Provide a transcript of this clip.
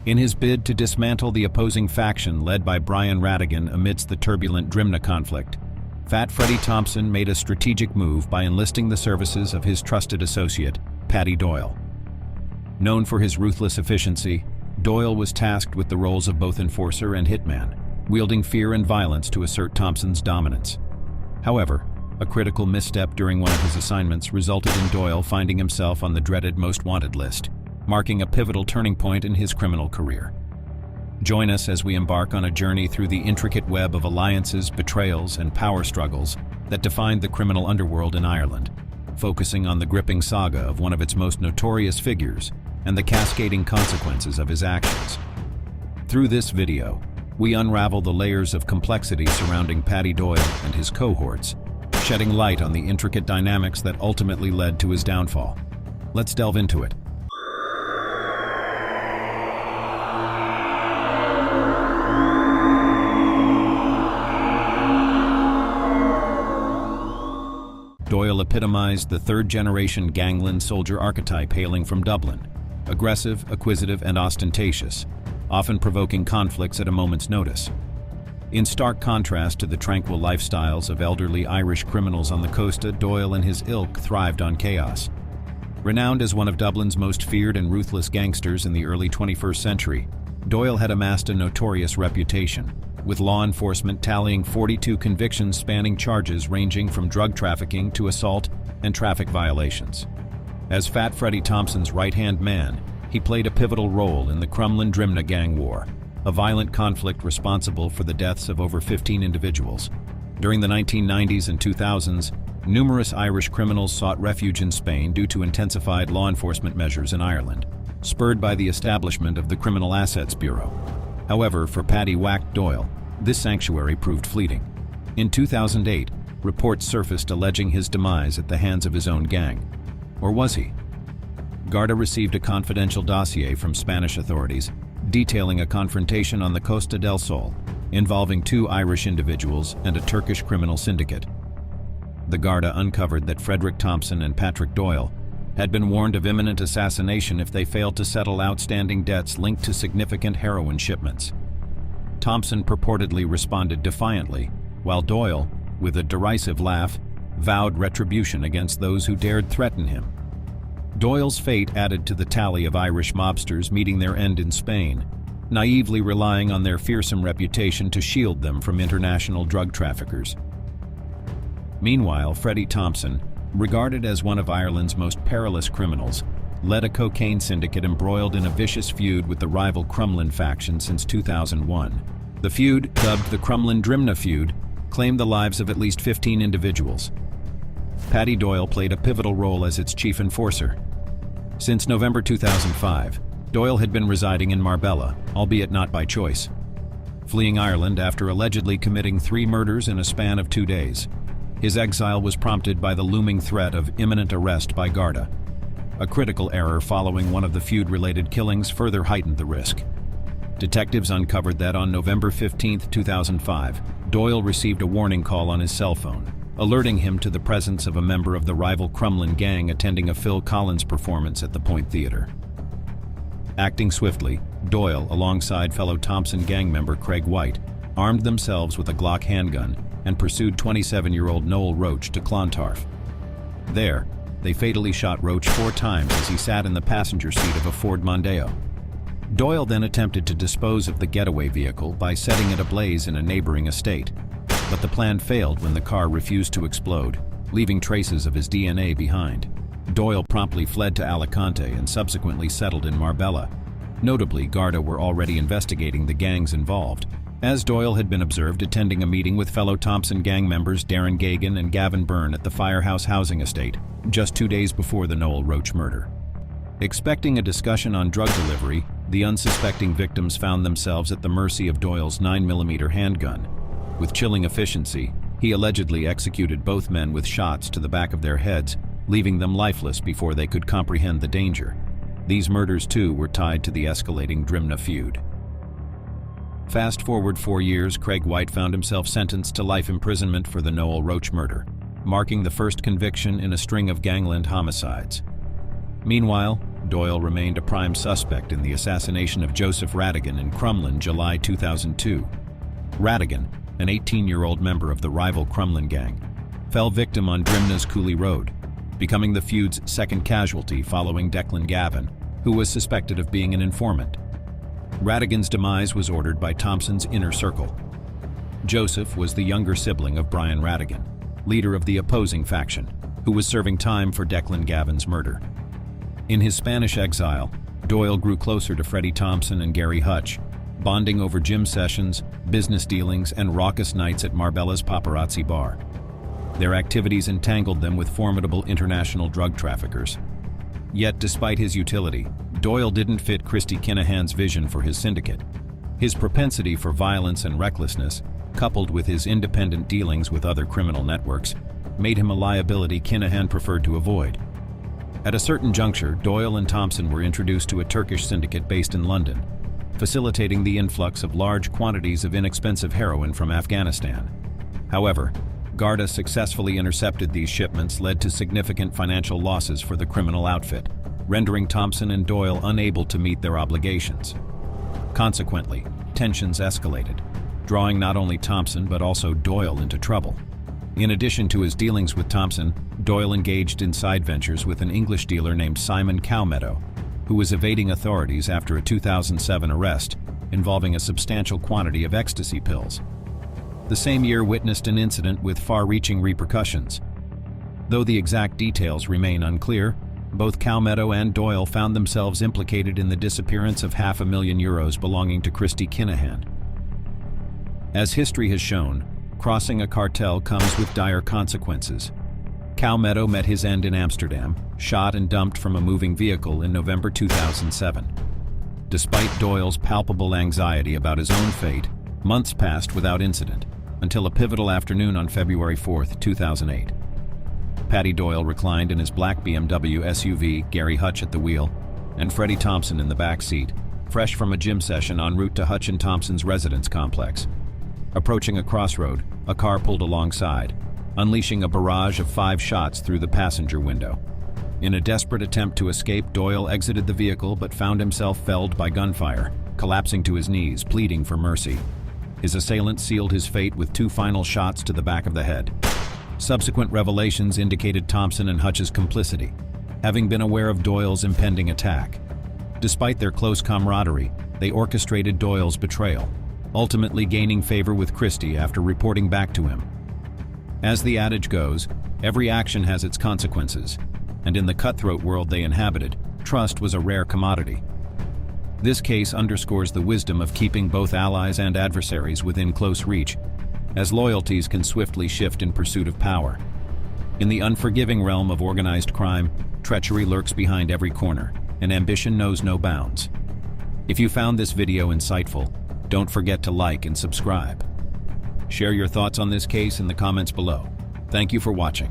In his bid to dismantle the opposing faction led by Rattigan amidst the turbulent Drimnagh conflict, Fat Freddy Thompson made a strategic move by enlisting the services of his trusted associate, Paddy Doyle. Known for his ruthless efficiency, Doyle was tasked with the roles of both enforcer and hitman, wielding fear and violence to assert Thompson's dominance. However, a critical misstep during one of his assignments resulted in Doyle finding himself on the dreaded Most Wanted list, marking a pivotal turning point in his criminal career. Join us as we embark on a journey through the intricate web of alliances, betrayals, and power struggles that defined the criminal underworld in Ireland, focusing on the gripping saga of one of its most notorious figures and the cascading consequences of his actions. Through this video, we unravel the layers of complexity surrounding Paddy Doyle and his cohorts, shedding light on the intricate dynamics that ultimately led to his downfall. Let's delve into it. Doyle epitomized the third-generation gangland soldier archetype hailing from Dublin, aggressive, acquisitive, and ostentatious, often provoking conflicts at a moment's notice. In stark contrast to the tranquil lifestyles of elderly Irish criminals on the Costa, Doyle and his ilk thrived on chaos. Renowned as one of Dublin's most feared and ruthless gangsters in the early 21st century, Doyle had amassed a notorious reputation, with law enforcement tallying 42 convictions spanning charges ranging from drug trafficking to assault and traffic violations. As Fat Freddy Thompson's right-hand man, he played a pivotal role in the Crumlin-Drimnagh gang war, a violent conflict responsible for the deaths of over 15 individuals. During the 1990s and 2000s, numerous Irish criminals sought refuge in Spain due to intensified law enforcement measures in Ireland, spurred by the establishment of the Criminal Assets Bureau. However, for Paddy Whack Doyle, this sanctuary proved fleeting. In 2008, reports surfaced alleging his demise at the hands of his own gang. Or was he? Garda received a confidential dossier from Spanish authorities detailing a confrontation on the Costa del Sol involving 2 Irish individuals and a Turkish criminal syndicate. The Garda uncovered that Frederick Thompson and Patrick Doyle had been warned of imminent assassination if they failed to settle outstanding debts linked to significant heroin shipments. Thompson purportedly responded defiantly, while Doyle, with a derisive laugh, vowed retribution against those who dared threaten him. Doyle's fate added to the tally of Irish mobsters meeting their end in Spain, naively relying on their fearsome reputation to shield them from international drug traffickers. Meanwhile, Freddie Thompson, regarded as one of Ireland's most perilous criminals, led a cocaine syndicate embroiled in a vicious feud with the rival Crumlin faction since 2001. The feud, dubbed the Crumlin-Drimnagh Feud, claimed the lives of at least 15 individuals. Paddy Doyle played a pivotal role as its chief enforcer. Since November 2005, Doyle had been residing in Marbella, albeit not by choice, fleeing Ireland after allegedly committing 3 murders in a span of 2 days. His exile was prompted by the looming threat of imminent arrest by Garda. A critical error following one of the feud-related killings further heightened the risk. Detectives uncovered that on November 15, 2005, Doyle received a warning call on his cell phone, alerting him to the presence of a member of the rival Crumlin gang attending a Phil Collins performance at the Point Theatre. Acting swiftly, Doyle, alongside fellow Thompson gang member Craig White, armed themselves with a Glock handgun and pursued 27-year-old Noel Roche to Clontarf. There, they fatally shot Roche 4 times as he sat in the passenger seat of a Ford Mondeo. Doyle then attempted to dispose of the getaway vehicle by setting it ablaze in a neighboring estate, but the plan failed when the car refused to explode, leaving traces of his DNA behind. Doyle promptly fled to Alicante and subsequently settled in Marbella. Notably, Garda were already investigating the gangs involved, as Doyle had been observed attending a meeting with fellow Thompson gang members Darren Geoghegan and Gavin Byrne at the Firehouse housing estate, just 2 days before the Noel Roche murder. Expecting a discussion on drug delivery, the unsuspecting victims found themselves at the mercy of Doyle's 9mm handgun. With chilling efficiency, he allegedly executed both men with shots to the back of their heads, leaving them lifeless before they could comprehend the danger. These murders, too, were tied to the escalating Drimnagh feud. Fast forward 4 years, Craig White found himself sentenced to life imprisonment for the Noel Roche murder, marking the first conviction in a string of gangland homicides. Meanwhile, Doyle remained a prime suspect in the assassination of Joesph Rattigan in Crumlin, July 2002. Rattigan, an 18-year-old member of the rival Crumlin gang, fell victim on Drimnagh's Cooley Road, becoming the feud's second casualty following Declan Gavin, who was suspected of being an informant. Rattigan's demise was ordered by Thompson's inner circle. Joesph was the younger sibling of Brian Rattigan, leader of the opposing faction, who was serving time for Declan Gavin's murder. In his Spanish exile, Doyle grew closer to Freddie Thompson and Gary Hutch, bonding over gym sessions, business dealings, and raucous nights at Marbella's paparazzi bar. Their activities entangled them with formidable international drug traffickers. Yet, despite his utility, Doyle didn't fit Christy Kinahan's vision for his syndicate. His propensity for violence and recklessness, coupled with his independent dealings with other criminal networks, made him a liability Kinahan preferred to avoid. At a certain juncture, Doyle and Thompson were introduced to a Turkish syndicate based in London, facilitating the influx of large quantities of inexpensive heroin from Afghanistan. However, Garda successfully intercepted these shipments led to significant financial losses for the criminal outfit, rendering Thompson and Doyle unable to meet their obligations. Consequently, tensions escalated, drawing not only Thompson but also Doyle into trouble. In addition to his dealings with Thompson, Doyle engaged in side ventures with an English dealer named Simon Cowmeadow, who was evading authorities after a 2007 arrest involving a substantial quantity of ecstasy pills. The same year witnessed an incident with far-reaching repercussions. Though the exact details remain unclear, both Cowmeadow and Doyle found themselves implicated in the disappearance of €500,000 belonging to Christy Kinahan. As history has shown, crossing a cartel comes with dire consequences. Cowmeadow met his end in Amsterdam, shot and dumped from a moving vehicle in November 2007. Despite Doyle's palpable anxiety about his own fate, months passed without incident, until a pivotal afternoon on February 4, 2008. Paddy Doyle reclined in his black BMW SUV, Gary Hutch at the wheel, and Freddie Thompson in the back seat, fresh from a gym session en route to Hutch and Thompson's residence complex. Approaching a crossroad, a car pulled alongside, unleashing a barrage of 5 shots through the passenger window. In a desperate attempt to escape, Doyle exited the vehicle but found himself felled by gunfire, collapsing to his knees, pleading for mercy. His assailant sealed his fate with 2 final shots to the back of the head. Subsequent revelations indicated Thompson and Hutch's complicity, having been aware of Doyle's impending attack. Despite their close camaraderie, they orchestrated Doyle's betrayal, ultimately gaining favor with Christy after reporting back to him. As the adage goes, every action has its consequences, and in the cutthroat world they inhabited, trust was a rare commodity. This case underscores the wisdom of keeping both allies and adversaries within close reach, as loyalties can swiftly shift in pursuit of power. In the unforgiving realm of organized crime, treachery lurks behind every corner, and ambition knows no bounds. If you found this video insightful, don't forget to like and subscribe. Share your thoughts on this case in the comments below. Thank you for watching.